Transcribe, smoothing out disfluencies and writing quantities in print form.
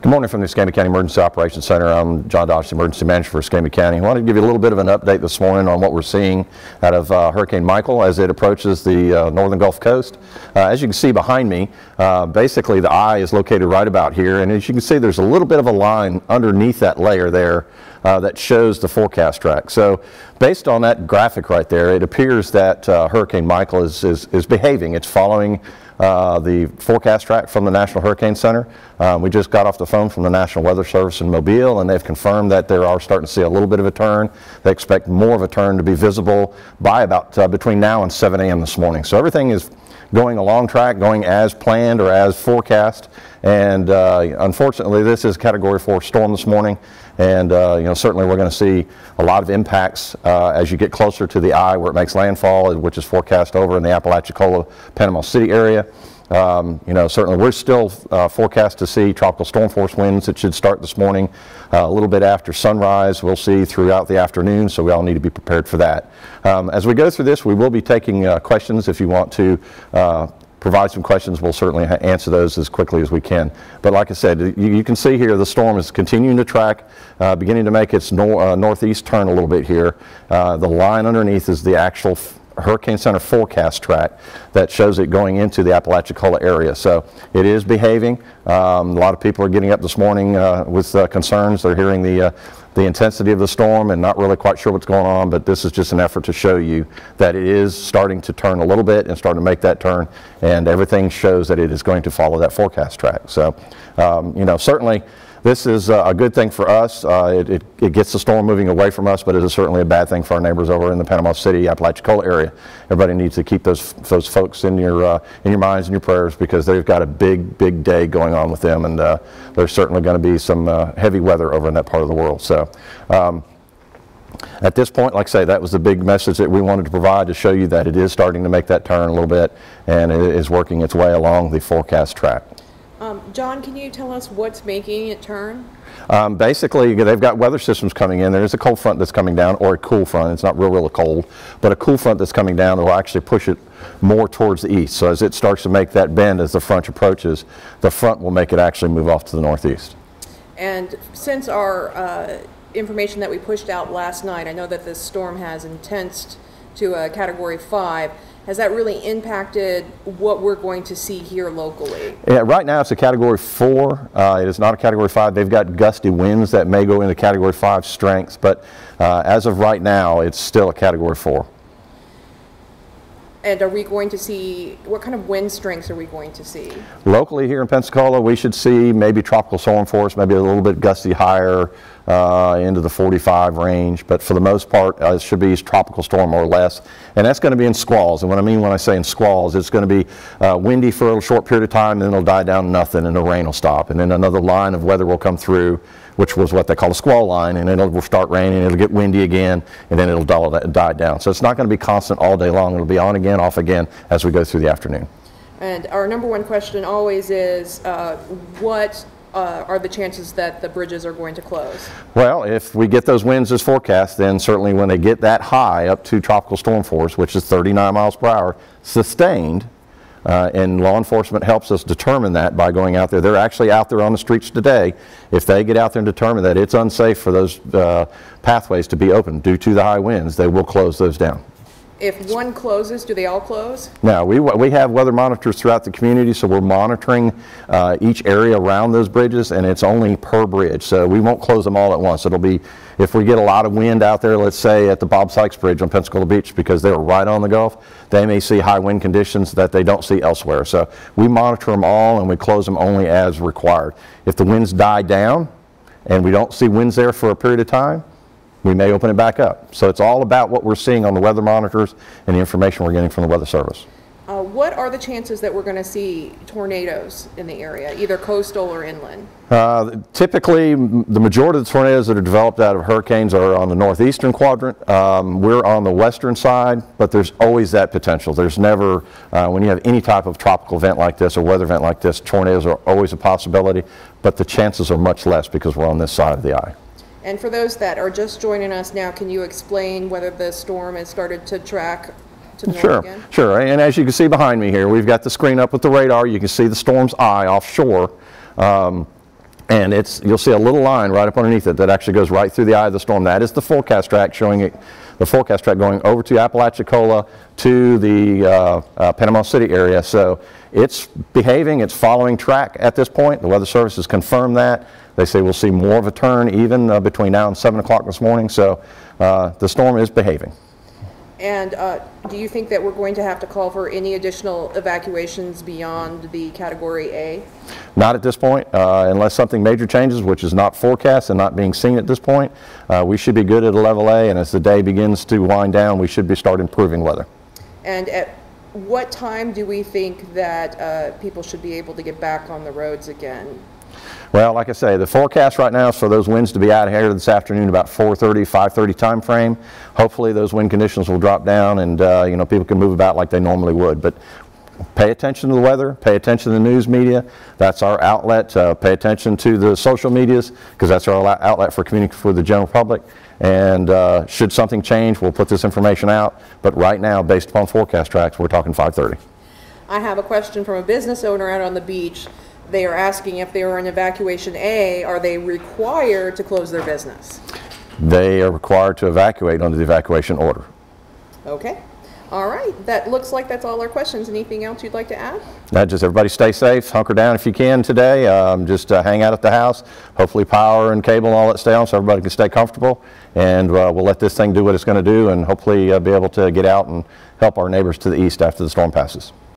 Good morning from the Escambia County Emergency Operations Center. I'm John Dodge, Emergency Manager for Escambia County. I wanted to give you a little bit of an update this morning on what we're seeing out of Hurricane Michael as it approaches the northern Gulf Coast. As you can see behind me, basically the eye is located right about here, and as you can see there's a little bit of a line underneath that layer there that shows the forecast track. So based on that graphic right there, it appears that Hurricane Michael is behaving. It's following the forecast track from the National Hurricane Center. We just got off the phone from the National Weather Service in Mobile, and they've confirmed that they are starting to see a little bit of a turn. They expect more of a turn to be visible by about between now and 7 a.m. this morning. So everything is going along track, going as planned or as forecast. And unfortunately, this is a Category 4 storm this morning, and certainly we're going to see a lot of impacts as you get closer to the eye where it makes landfall, which is forecast over in the Apalachicola, Panama City area. Certainly we're still forecast to see tropical storm force winds that should start this morning a little bit after sunrise. We'll see throughout the afternoon, so we all need to be prepared for that. As we go through this, we will be taking questions. If you want to provide some questions, we'll certainly answer those as quickly as we can. But like I said, you can see here the storm is continuing to track, beginning to make its northeast turn a little bit here. The line underneath is the actual Hurricane Center forecast track that shows it going into the Apalachicola area. So it is behaving. A lot of people are getting up this morning with concerns. They're hearing the intensity of the storm and not really quite sure what's going on, but this is just an effort to show you that it is starting to turn a little bit and starting to make that turn, and everything shows that it is going to follow that forecast track. So certainly this is a good thing for us. It gets the storm moving away from us, but it is certainly a bad thing for our neighbors over in the Panama City, Apalachicola area. Everybody needs to keep those folks in your minds and your prayers, because they've got a big day going on with them, and there's certainly going to be some heavy weather over in that part of the world. So at this point, like I say, that was the big message that we wanted to provide, to show you that it is starting to make that turn a little bit, and it is working its way along the forecast track. John, can you tell us what's making it turn? Basically, they've got weather systems coming in. There's a cold front that's coming down, or a cool front. It's not really cold, but a cool front that's coming down that will actually push it more towards the east. So as it starts to make that bend as the front approaches, the front will make it actually move off to the northeast. And since our information that we pushed out last night, I know that this storm has intensed to a Category 5. Has that really impacted what we're going to see here locally? Yeah, right now it's a Category 4. It is not a Category 5. They've got gusty winds that may go into Category 5 strengths, but as of right now, it's still a Category 4. And are we going to see, what kind of wind strengths are we going to see? Locally here in Pensacola, we should see maybe tropical storm force, maybe a little bit gusty higher into the 45 range, but for the most part it should be tropical storm or less, and that's going to be in squalls. And what I mean when I say in squalls, it's going to be windy for a short period of time, and then it'll die down to nothing, and the rain will stop, and then another line of weather will come through, which was what they call a squall line, and then it will start raining, it'll get windy again, and then it'll die down. So it's not going to be constant all day long. It'll be on again, off again as we go through the afternoon. And our number one question always is, what are the chances that the bridges are going to close? Well, if we get those winds as forecast, then certainly when they get that high up to tropical storm force, which is 39 miles per hour, sustained, and law enforcement helps us determine that by going out there. They're actually out there on the streets today. If they get out there and determine that it's unsafe for those pathways to be open due to the high winds, they will close those down. If one closes, do they all close? No, we have weather monitors throughout the community, so we're monitoring each area around those bridges, and it's only per bridge, so we won't close them all at once. It'll be, if we get a lot of wind out there, let's say at the Bob Sykes Bridge on Pensacola Beach, because they're right on the Gulf, they may see high wind conditions that they don't see elsewhere. So we monitor them all, and we close them only as required. If the winds die down and we don't see winds there for a period of time, we may open it back up. So it's all about what we're seeing on the weather monitors and the information we're getting from the Weather Service. What are the chances that we're going to see tornadoes in the area, either coastal or inland? Typically, the majority of the tornadoes that are developed out of hurricanes are on the northeastern quadrant. We're on the western side, but there's always that potential. There's never, when you have any type of tropical event like this or weather event like this, tornadoes are always a possibility, but the chances are much less because we're on this side of the eye. And for those that are just joining us now, can you explain whether the storm has started to track to the north again? Sure. And as you can see behind me here, we've got the screen up with the radar. You can see the storm's eye offshore. And you'll see a little line right up underneath it that actually goes right through the eye of the storm. That is the forecast track showing it, the forecast track going over to Apalachicola to the Panama City area. So it's behaving, it's following track at this point. The Weather Service has confirmed that. They say we'll see more of a turn even between now and 7 o'clock this morning. So the storm is behaving. And do you think that we're going to have to call for any additional evacuations beyond the Category A? Not at this point, unless something major changes, which is not forecast and not being seen at this point. We should be good at a level A, and as the day begins to wind down, we should start improving weather. And at what time do we think that people should be able to get back on the roads again? Well, like I say, the forecast right now is for those winds to be out of here this afternoon about 4:30, 5:30 time frame. Hopefully those wind conditions will drop down and you know, people can move about like they normally would. But pay attention to the weather, pay attention to the news media. That's our outlet. Pay attention to the social medias because that's our outlet for communicating with the general public. And should something change, we'll put this information out. But right now, based upon forecast tracks, we're talking 5:30. I have a question from a business owner out on the beach. They are asking if they are in evacuation A, are they required to close their business? They are required to evacuate under the evacuation order. Okay. All right. That looks like that's all our questions. Anything else you'd like to add? Just everybody stay safe, hunker down if you can today. Just hang out at the house. Hopefully power and cable and all that stay on so everybody can stay comfortable. And we'll let this thing do what it's going to do and hopefully be able to get out and help our neighbors to the east after the storm passes.